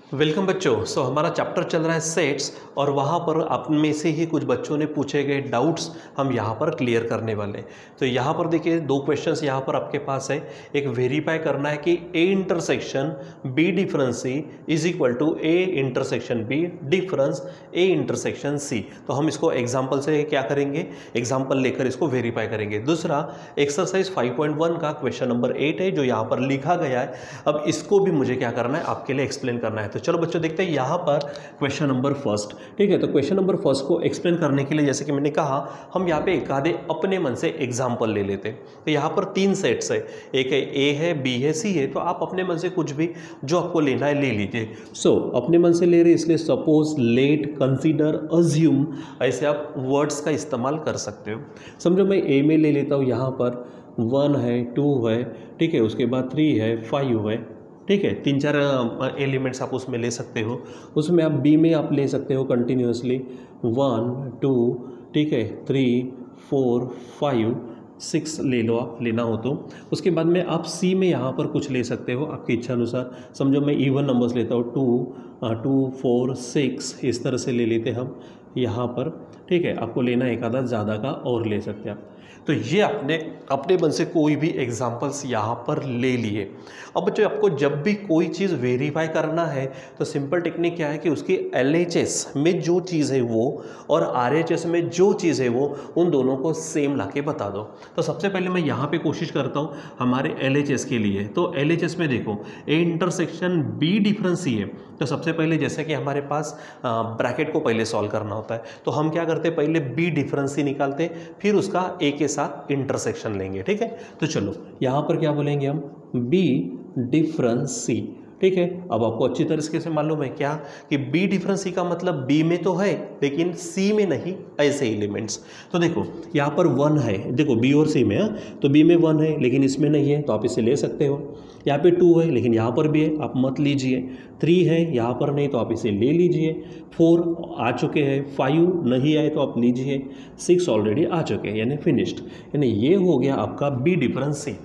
Welcome बच्चों। हमारा chapter चल रहा है सेट्स और वहाँ पर आप में से ही कुछ बच्चों ने पूछे गए डाउट्स हम यहाँ पर क्लियर करने वाले। तो यहाँ पर देखिए दो क्वेश्चंस यहाँ पर आपके पास है। एक वेरीफाई करना है कि A intersection B difference C is equal to A intersection B difference A intersection C. तो हम इसको एग्जाम्पल से क्या करेंगे, एग्जाम्पल लेकर इसको वेरीफाई करेंगे। दूसरा एक्सरसाइज 5.1 का क्वेश्चन नंबर 8 है जो यहाँ पर लिखा गया है। अब इसको भी मुझे क्या करना है, आपके लिए एक्सप्लेन करना है। तो चलो बच्चों देखते हैं यहाँ पर क्वेश्चन नंबर फर्स्ट। ठीक है, तो क्वेश्चन नंबर फर्स्ट को एक्सप्लेन करने के लिए जैसे कि मैंने कहा हम यहाँ पे एक आधे अपने मन से एग्जाम्पल ले लेते हैं। तो यहाँ पर 3 सेट्स है, एक है ए है बी है सी है। तो आप अपने मन से कुछ भी जो आपको लेना है ले लीजिए। अपने मन से ले रहे इसलिए सपोज, लेट, कंसीडर, अज्यूम, ऐसे आप वर्ड्स का इस्तेमाल कर सकते हो। समझो मैं ए में ले लेता हूँ, यहाँ पर 1 है 2 है, ठीक है, उसके बाद 3 है 5 है, ठीक है, 3-4 एलिमेंट्स आप उसमें ले सकते हो। उसमें आप बी में आप ले सकते हो कंटिन्यूसली 1 2, ठीक है, 3 4 5 6 ले लो आप, लेना हो तो। उसके बाद में आप सी में यहाँ पर कुछ ले सकते हो आपकी इच्छा अनुसार। समझो मैं इवन नंबर्स लेता हूँ 2 4 6, इस तरह से ले लेते हम यहाँ पर। ठीक है, आपको लेना एक आधा ज़्यादा का और ले सकते हैं आप। तो ये आपने अपने मन से कोई भी एग्जाम्पल्स यहाँ पर ले लिए। अब बच्चों आपको जब भी कोई चीज़ वेरीफाई करना है तो सिंपल टेक्निक क्या है कि उसकी LHS में जो चीज़ है वो और RHS में जो चीज़ है वो, उन दोनों को सेम लाके बता दो। तो सबसे पहले मैं यहाँ पे कोशिश करता हूँ हमारे LHS के लिए। तो LHS में देखो ए इंटरसेक्शन बी डिफरेंस सी है। तो सबसे पहले जैसे कि हमारे पास ब्रैकेट को पहले सॉल्व करना होता है, तो हम क्या करते हैं, पहले बी डिफरेंस सी निकालते, फिर उसका ए के साथ इंटरसेक्शन लेंगे। ठीक है, तो चलो यहाँ पर क्या बोलेंगे हम, बी डिफरेंस सी। ठीक है, अब आपको अच्छी तरीके से मालूम है क्या कि बी डिफरेंस सी का मतलब बी में तो है लेकिन सी में नहीं, ऐसे एलिमेंट्स। तो देखो यहाँ पर 1 है, देखो बी और सी में है, तो बी में 1 है लेकिन इसमें नहीं है तो आप इसे ले सकते हो। यहाँ पे 2 है लेकिन यहाँ पर भी है, आप मत लीजिए। 3 है यहाँ पर नहीं तो आप इसे ले लीजिए। 4 आ चुके हैं, 5 नहीं आए तो आप लीजिए, 6 ऑलरेडी आ चुके हैं यानी फिनिश्ड। यानी ये हो गया आपका बी डिफरेंस सी।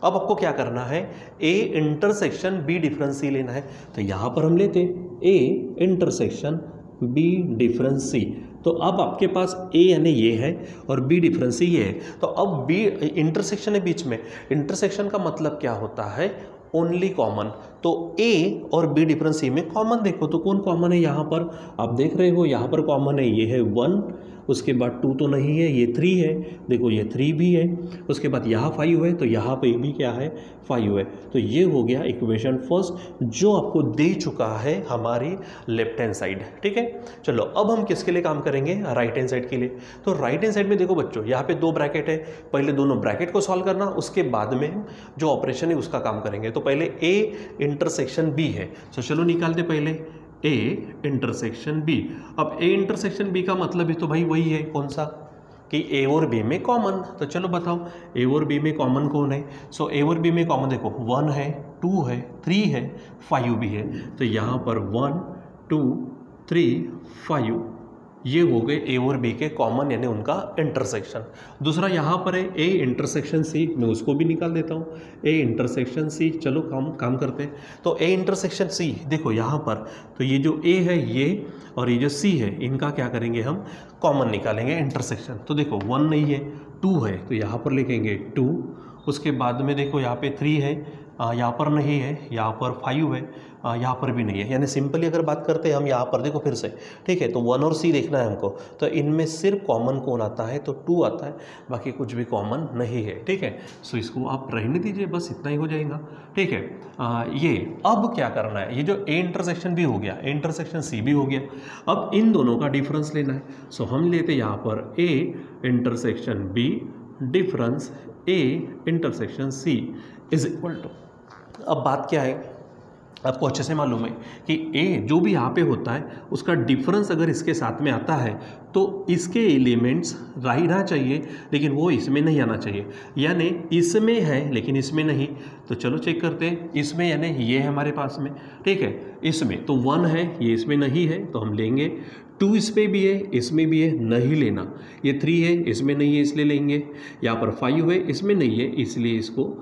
अब आपको क्या करना है, ए इंटरसेक्शन बी डिफरेंस सी लेना है। तो यहाँ पर हम लेते ए इंटरसेक्शन बी डिफरेंस सी। तो अब आपके पास ए यानी ये है और बी डिफरेंस सी ये है। तो अब बी इंटरसेक्शन है बीच में, इंटरसेक्शन का मतलब क्या होता है, ओनली कॉमन। तो ए और बी डिफरेंस सी में कॉमन देखो तो कौन कॉमन है, यहाँ पर आप देख रहे हो, यहाँ पर कॉमन है, ये है 1, उसके बाद 2 तो नहीं है, ये 3 है, देखो ये 3 भी है, उसके बाद यहाँ 5 है तो यहाँ पे भी क्या है, 5 है। तो ये हो गया इक्वेशन फर्स्ट जो आपको दे चुका है हमारी लेफ्ट हैंड साइड। ठीक है, चलो अब हम किसके लिए काम करेंगे, राइट हैंड साइड के लिए। तो राइट हैंड साइड में देखो बच्चों यहाँ पे 2 ब्रैकेट है, पहले दोनों ब्रैकेट को सॉल्व करना, उसके बाद में जो ऑपरेशन है उसका काम करेंगे। तो पहले ए इंटरसेक्शन बी है, तो चलो निकालते पहले ए इंटरसेक्शन बी। अब ए इंटरसेक्शन बी का मतलब ही तो भाई वही है, कौन सा, कि ए और बी में कॉमन। तो चलो बताओ ए और बी में कॉमन कौन है। ए और बी में कॉमन देखो 1 है 2 है 3 है 5 भी है। तो यहाँ पर 1 2 3 5 ये हो गए ए और बी के कॉमन यानी उनका इंटरसेक्शन। दूसरा यहाँ पर है ए इंटरसेक्शन सी, मैं उसको भी निकाल देता हूँ, ए इंटरसेक्शन सी। चलो काम करते हैं। तो ए इंटरसेक्शन सी देखो यहाँ पर, तो ये जो ए है ये और ये जो सी है इनका क्या करेंगे, हम कॉमन निकालेंगे इंटरसेक्शन। तो देखो 1 नहीं है 2 है तो यहाँ पर लिखेंगे 2, उसके बाद में देखो यहाँ पे 3 है, यहाँ पर नहीं है, यहाँ पर 5 है, यहाँ पर भी नहीं है। यानी सिंपली अगर बात करते हैं हम यहाँ पर देखो फिर से, ठीक है, तो 1 और सी देखना है हमको। तो इनमें सिर्फ कॉमन कौन आता है, तो 2 आता है, बाकी कुछ भी कॉमन नहीं है। ठीक है, सो इसको आप रहने दीजिए, बस इतना ही हो जाएगा। ठीक है, ये अब क्या करना है, ये जो ए इंटरसेक्शन भी हो गया, ए इंटरसेक्शन सी भी हो गया, अब इन दोनों का डिफरेंस लेना है। सो हम लेते यहाँ पर A intersection B difference A intersection C is equal to, अब बात क्या है आपको अच्छे से मालूम है कि ए जो भी यहाँ पे होता है उसका डिफरेंस अगर इसके साथ में आता है तो इसके एलिमेंट्स रहना चाहिए लेकिन वो इसमें नहीं आना चाहिए। यानी इसमें है लेकिन इसमें नहीं। तो चलो चेक करते हैं, इसमें यानी ये है हमारे पास में, ठीक है, इसमें तो 1 है, ये इसमें नहीं है तो हम लेंगे। 2 इस पर भी है, इसमें भी है, नहीं लेना। ये 3 है, इसमें नहीं है इसलिए लेंगे। यहाँ पर 5 है, इसमें नहीं है इसलिए इसको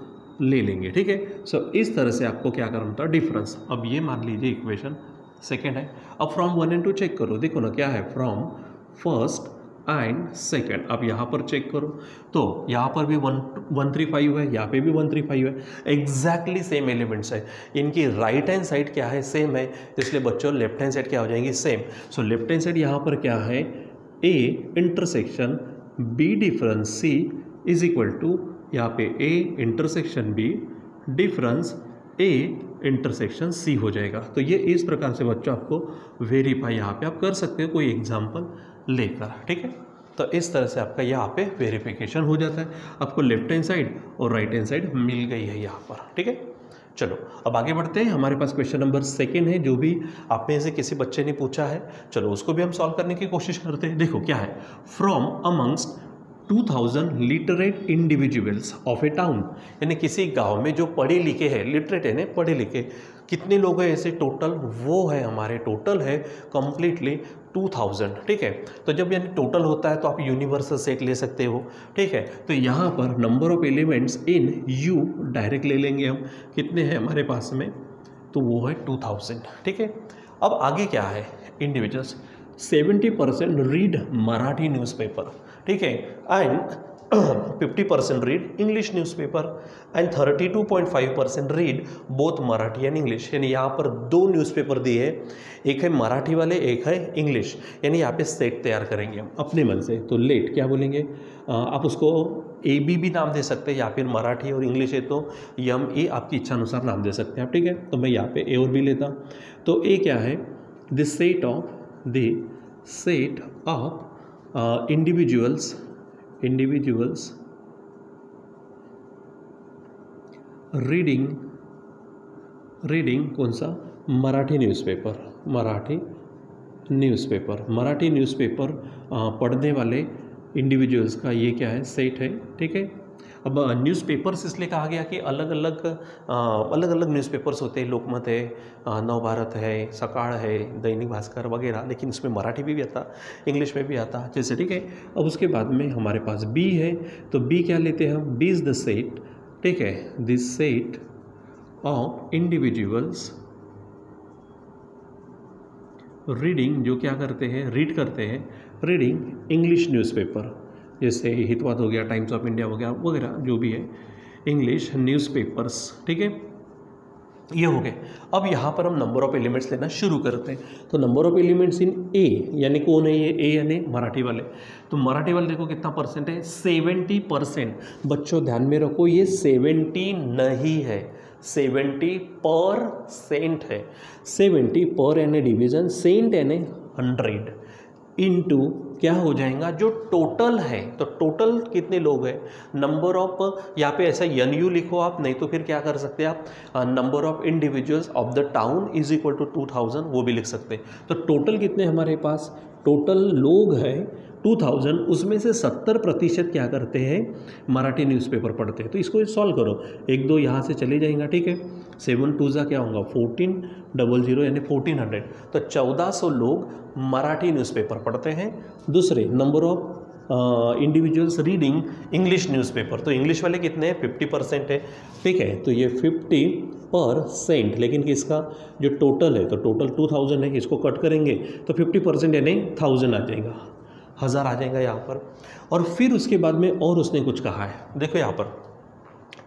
ले लेंगे। ठीक है, सो इस तरह से आपको क्या करना था, डिफरेंस। अब ये मान लीजिए इक्वेशन सेकेंड है। अब फ्रॉम 1 and 2 चेक करो, देखो ना क्या है, फ्रॉम फर्स्ट एंड सेकेंड। अब यहाँ पर चेक करो तो यहाँ पर भी 135 है, यहाँ पे भी 135 है, एग्जैक्टली सेम एलिमेंट्स है। इनकी राइट हैंड साइड क्या है, सेम है, इसलिए बच्चों लेफ्ट हैंड साइड क्या हो जाएंगी, same. So left hand side यहाँ पर क्या है, A intersection B difference C is equal to, यहाँ पे A intersection B difference A intersection C हो जाएगा। तो ये इस प्रकार से बच्चों आपको वेरीफाई यहाँ पे आप कर सकते हो कोई एग्जाम्पल लेकर, ठीक है। तो इस तरह से आपका यहाँ पे वेरिफिकेशन हो जाता है, आपको लेफ्ट हैंड साइड और राइट हैंड साइड मिल गई है यहाँ पर, ठीक है। चलो अब आगे बढ़ते हैं, हमारे पास क्वेश्चन नंबर 2 है, जो भी आप में से किसी बच्चे ने पूछा है, चलो उसको भी हम सॉल्व करने की कोशिश करते हैं। देखो क्या है, from amongst 2000 literate individuals of A town, यानी किसी गांव में जो पढ़े लिखे हैं, लिटरेट है ना, पढ़े लिखे, कितने लोग हैं ऐसे टोटल, वो है हमारे टोटल है कंप्लीटली 2000, ठीक है। तो जब यानी टोटल होता है तो आप यूनिवर्सल सेट ले सकते हो, ठीक है। तो यहाँ पर number of elements in you direct ले लेंगे हम, कितने हैं हमारे पास में, तो वो है 2000, ठीक है। अब आगे क्या है, इंडिविजुअल्स 70% रीड मराठी न्यूज़पेपर, ठीक है, and 50% read English newspaper and 32.5% read both Marathi and English. यानी यहाँ पर 2 न्यूज़पेपर दिए हैं, एक है मराठी वाले, एक है इंग्लिश, यानी यहाँ पे सेट तैयार करेंगे हम अपने मन से। तो लेट क्या बोलेंगे, आप उसको AB भी नाम दे सकते हैं, या फिर मराठी और इंग्लिश है तो YA आपकी इच्छा अनुसार नाम दे सकते हैं आप, ठीक है। तो मैं यहाँ पे A और B लेता, तो A क्या है, the set of individuals reading कौन सा, मराठी न्यूज़पेपर पढ़ने वाले इंडिविजुअल्स का ये क्या है, सेट है, ठीक है। अब न्यूज़पेपर्स इसलिए कहा गया कि अलग अलग न्यूज़पेपर्स होते हैं, लोकमत है, नवभारत है, सकाळ है, दैनिक भास्कर वगैरह, लेकिन इसमें मराठी भी आता, इंग्लिश में भी आता जैसे, ठीक है। अब उसके बाद में हमारे पास बी है, तो बी क्या लेते हैं हम, बी इज़ द सेट, ठीक है, this set of individuals reading, जो क्या करते हैं, रीड करते हैं, रीडिंग इंग्लिश न्यूज़पेपर, जैसे हितवाद हो गया, टाइम्स ऑफ इंडिया हो गया वगैरह, जो भी है इंग्लिश न्यूज़पेपर्स, ठीक है, ये हो गए। अब यहाँ पर हम नंबर ऑफ एलिमेंट्स लेना शुरू करते हैं। तो नंबर ऑफ एलिमेंट्स इन ए, यानी कौन है ये, ए यानी मराठी वाले, तो मराठी वाले देखो कितना परसेंट है, 70%। बच्चों ध्यान में रखो, ये 70 नहीं है, 70% है, 70 पर यानी डिवीजन, सेंट यानी 100 इनटू क्या हो जाएगा, जो टोटल है, तो टोटल कितने लोग हैं, नंबर ऑफ, यहाँ पे ऐसा NU लिखो आप, नहीं तो फिर क्या कर सकते हैं आप, number of individuals of the town is equal to 2000, वो भी लिख सकते हैं। तो टोटल कितने हमारे पास, टोटल लोग हैं 2000, उसमें से 70% क्या करते हैं, मराठी न्यूज़पेपर पढ़ते हैं। तो इसको सॉल्व करो, 1 2 यहाँ से चले जाएगा, ठीक है, 7 2 क्या होगा, 1400 यानी 1400, तो 1400 लोग मराठी न्यूज़पेपर पढ़ते हैं। दूसरे number of individuals reading English newspaper, तो इंग्लिश वाले कितने हैं, 50% है, ठीक है। तो ये 50%, लेकिन किसका, जो टोटल है, तो टोटल 2000 है, इसको कट करेंगे तो 50% यानी 1000 आ जाएगा, 1000 आ जाएगा यहाँ पर। और फिर उसके बाद में और उसने कुछ कहा है, देखो यहाँ पर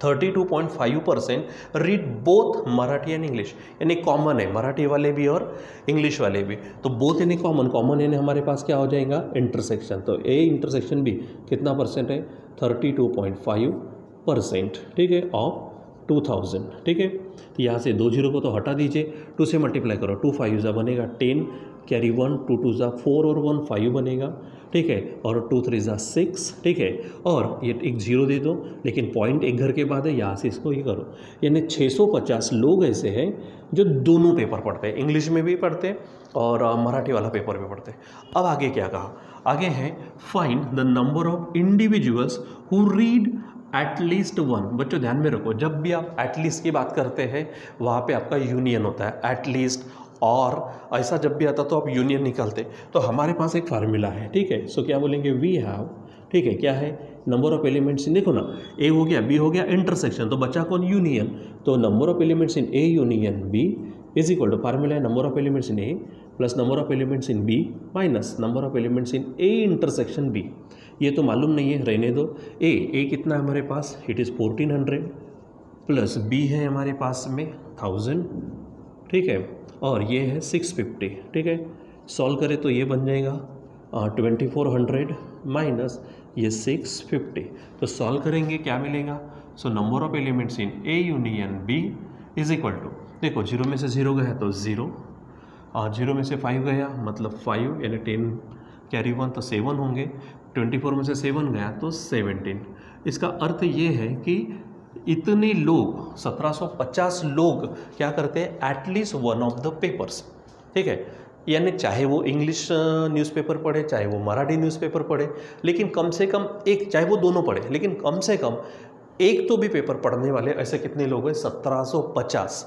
32.5% read both Marathi and English, यानी कॉमन है, मराठी वाले भी और इंग्लिश वाले भी, तो बोथ यानी कॉमन यानी हमारे पास क्या हो जाएगा, इंटरसेक्शन। तो ए इंटरसेक्शन भी कितना परसेंट है, 32.5%, ठीक है, ऑफ 2000, ठीक है। यहाँ से 2 0 को तो हटा दीजिए, 2 से मल्टीप्लाई करो, 2 5 बनेगा 10, कैरी 1, 2 2 4 और 1 5 बनेगा, ठीक है, और 2 3 6, ठीक है, और ये एक 0 दे दो, लेकिन पॉइंट एक घर के बाद है, यहाँ से इसको ये करो, यानी 650 लोग ऐसे हैं जो दोनों पेपर पढ़ते हैं, इंग्लिश में भी पढ़ते हैं और मराठी वाला पेपर भी पढ़ते हैं। अब आगे क्या कहा, आगे है find the number of individuals who read at least 1। बच्चों ध्यान में रखो, जब भी आप एटलीस्ट की बात करते हैं वहाँ पे आपका यूनियन होता है, एटलीस्ट, और ऐसा जब भी आता तो आप यूनियन निकालते। तो हमारे पास एक फार्मूला है, ठीक है। सो क्या बोलेंगे, वी हैव, ठीक है, क्या है, नंबर ऑफ एलिमेंट्स इन, देखो ना, ए हो गया, बी हो गया, इंटरसेक्शन, तो बचा कौन, यूनियन, तो number of elements in A union B is equal to formula है number of elements in A plus number of elements in B minus number of elements in A intersection B. ये तो मालूम नहीं है, रहने दो। ए कितना है हमारे पास, इट इज़ 1400 प्लस बी है हमारे पास में 1000, ठीक है, और ये है 650, ठीक है। सॉल्व करें तो ये बन जाएगा 2400 माइनस ये 650। तो सॉल्व करेंगे क्या मिलेगा, so number of elements in A union B is equal to, देखो 0 में से 0 गया तो 0 और 0 में से 5 गया मतलब 5 यानी 10 कैरी 1 तो 7 होंगे, 24 में से 7 गया तो 17। इसका अर्थ ये है कि इतने लोग 1750 लोग क्या करते हैं, at least one of the papers, ठीक है, यानी चाहे वो इंग्लिश न्यूज़पेपर पढ़े चाहे वो मराठी न्यूज़पेपर पढ़े, लेकिन कम से कम एक, चाहे वो दोनों पढ़े लेकिन कम से कम एक तो भी पेपर पढ़ने वाले ऐसे कितने लोग हैं, 1750।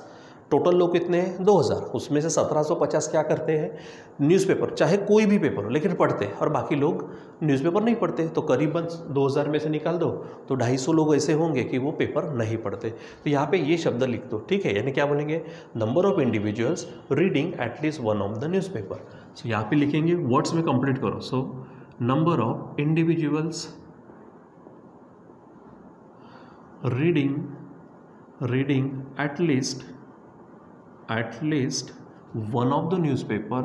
टोटल लोग कितने हैं, 2000, उसमें से 1750 क्या करते हैं, न्यूज़पेपर, चाहे कोई भी पेपर हो लेकिन पढ़ते हैं, और बाकी लोग न्यूज़पेपर नहीं पढ़ते। तो करीबन 2000 में से निकाल दो तो 250 लोग ऐसे होंगे कि वो पेपर नहीं पढ़ते। तो यहाँ पे ये शब्द लिख दो, ठीक है, यानी क्या बोलेंगे, number of individuals reading at least one of the newspaper. सो यहाँ पे लिखेंगे, वर्ड्स में कंप्लीट करो। So number of individuals reading at least one of the newspaper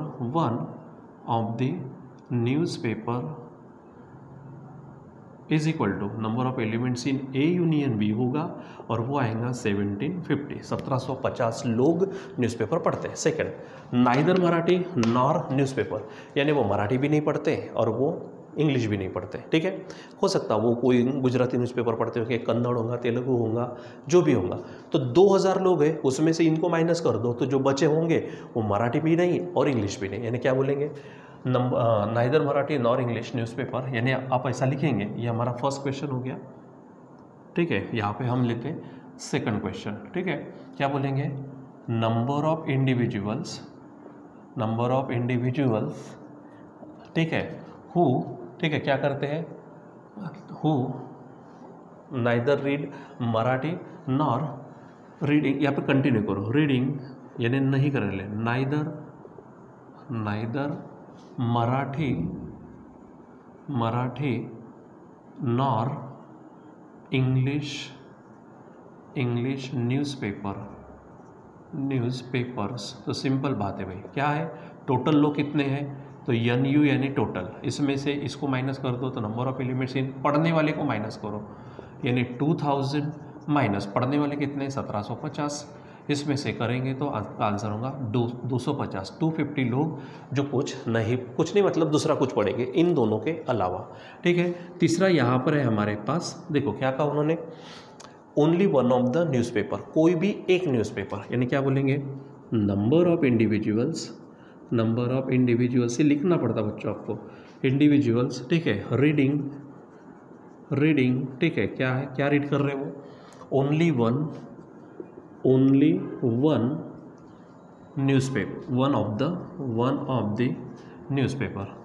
is equal to number of elements in A union B होगा और वो आएगा 1750। 1750 लोग न्यूज़पेपर पढ़ते हैं। Second, neither Marathi nor newspaper, यानी वो मराठी भी नहीं पढ़ते और वो इंग्लिश भी नहीं पढ़ते, ठीक है। हो सकता है वो कोई गुजराती न्यूज़पेपर पढ़ते होंगे, कन्नड़ होगा, तेलुगु होगा, जो भी होगा। तो 2000 लोग हैं, उसमें से इनको माइनस कर दो तो जो बचे होंगे वो मराठी भी नहीं और इंग्लिश भी नहीं, यानी क्या बोलेंगे, neither Marathi nor English newspaper, यानी आप ऐसा लिखेंगे। ये हमारा फर्स्ट क्वेश्चन हो गया, ठीक है। यहाँ पे हम लेते हैं सेकंड क्वेश्चन, ठीक है। क्या बोलेंगे, नंबर ऑफ इंडिविजुअल्स, ठीक है, हु, ठीक है, क्या करते हैं, who neither read Marathi nor reading, यहाँ पे कंटिन्यू करो, रीडिंग यानी नहीं कर ले, neither Marathi nor English newspapers. तो सिंपल बात है भाई, क्या है, टोटल लोग कितने हैं, तो NU यानी टोटल, इसमें से इसको माइनस कर दो तो नंबर ऑफ एलिमेंट्स इन पढ़ने वाले को माइनस करो, यानी 2000 माइनस पढ़ने वाले कितने, 1750, इसमें से करेंगे तो आपका आंसर होगा 250। 250 लोग जो कुछ नहीं मतलब दूसरा कुछ पढ़ेंगे इन दोनों के अलावा, ठीक है। तीसरा यहाँ पर है हमारे पास, देखो क्या कहा उन्होंने, only one of the newspaper, कोई भी एक न्यूज़पेपर, यानी क्या बोलेंगे, नंबर ऑफ इंडिविजुअल्स से लिखना पड़ता बच्चों आपको, इंडिविजुअल्स, ठीक है, रीडिंग, ठीक है, क्या है, क्या रीड कर रहे हो, only one newspaper, one of the newspaper,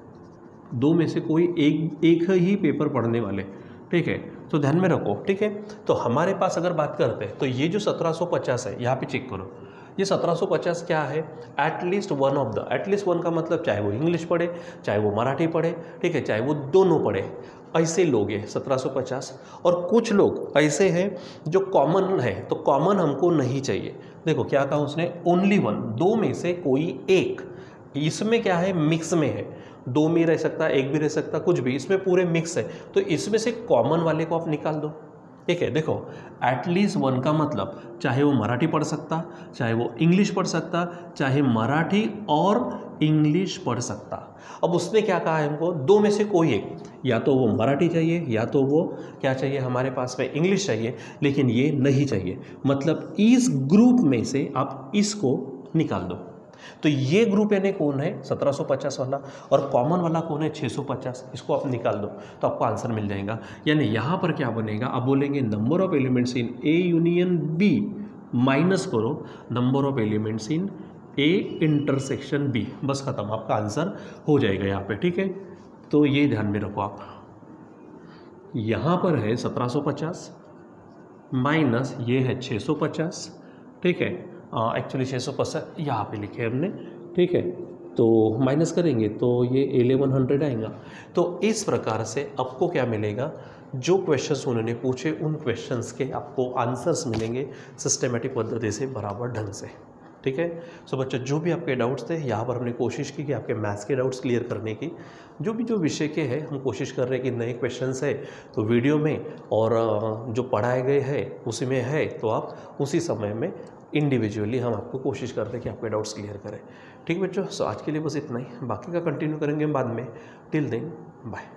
दो में से कोई एक ही पेपर पढ़ने वाले, ठीक है। तो ध्यान में रखो, ठीक है। तो हमारे पास अगर बात करते हैं तो ये जो 1750 है, यहाँ पे चेक करो, ये 1750 क्या है, at least one of the, at least one का मतलब चाहे वो इंग्लिश पढ़े चाहे वो मराठी पढ़े, ठीक है, चाहे वो दोनों पढ़े, ऐसे लोग हैं 1750। और कुछ लोग ऐसे हैं जो कॉमन है, तो कॉमन हमको नहीं चाहिए। देखो क्या कहा उसने, ओनली वन, दो में से कोई एक, इसमें क्या है, मिक्स में है, दो में रह सकता है, एक भी रह सकता, कुछ भी, इसमें पूरे मिक्स है, तो इसमें से कॉमन वाले को आप निकाल दो, ठीक है। देखो एटलीस्ट वन का मतलब चाहे वो मराठी पढ़ सकता, चाहे वो इंग्लिश पढ़ सकता, चाहे मराठी और इंग्लिश पढ़ सकता। अब उसने क्या कहा है हमको, दो में से कोई एक, या तो वो मराठी चाहिए या तो वो क्या चाहिए, हमारे पास में इंग्लिश चाहिए, लेकिन ये नहीं चाहिए, मतलब इस ग्रुप में से आप इसको निकाल दो। तो ये ग्रुप यानी कौन है, 1750 वाला, और कॉमन वाला कौन है, 650, इसको आप निकाल दो तो आपको आंसर मिल जाएगा। यानी यहाँ पर क्या बनेगा, अब बोलेंगे number of elements in A union B, minus करो number of elements in A intersection B, बस खत्म, आपका आंसर हो जाएगा यहाँ पे, ठीक है। तो ये ध्यान में रखो आप, यहाँ पर है 1750 माइनस ये है 650, ठीक है, एक्चुअली 650 यहाँ पे लिखे हमने, ठीक है, तो माइनस करेंगे तो ये 1100 आएगा। तो इस प्रकार से आपको क्या मिलेगा, जो क्वेश्चंस उन्होंने पूछे उन क्वेश्चंस के आपको आंसर्स मिलेंगे सिस्टेमेटिक पद्धति से बराबर ढंग से, ठीक है। सो बच्चों, जो भी आपके डाउट्स थे यहाँ पर हमने कोशिश की कि आपके मैथ्स के डाउट्स क्लियर करने की, जो भी जो विषय के हैं हम कोशिश कर रहे हैं कि नए क्वेश्चंस है तो वीडियो में और जो पढ़ाए गए हैं उसी में है तो आप उसी समय में इंडिविजुअली हम आपको कोशिश करते हैं कि आपके डाउट्स क्लियर करें, ठीक बच्चों। सो आज के लिए बस इतना ही, बाकी का कंटिन्यू करेंगे बाद में। Till then bye.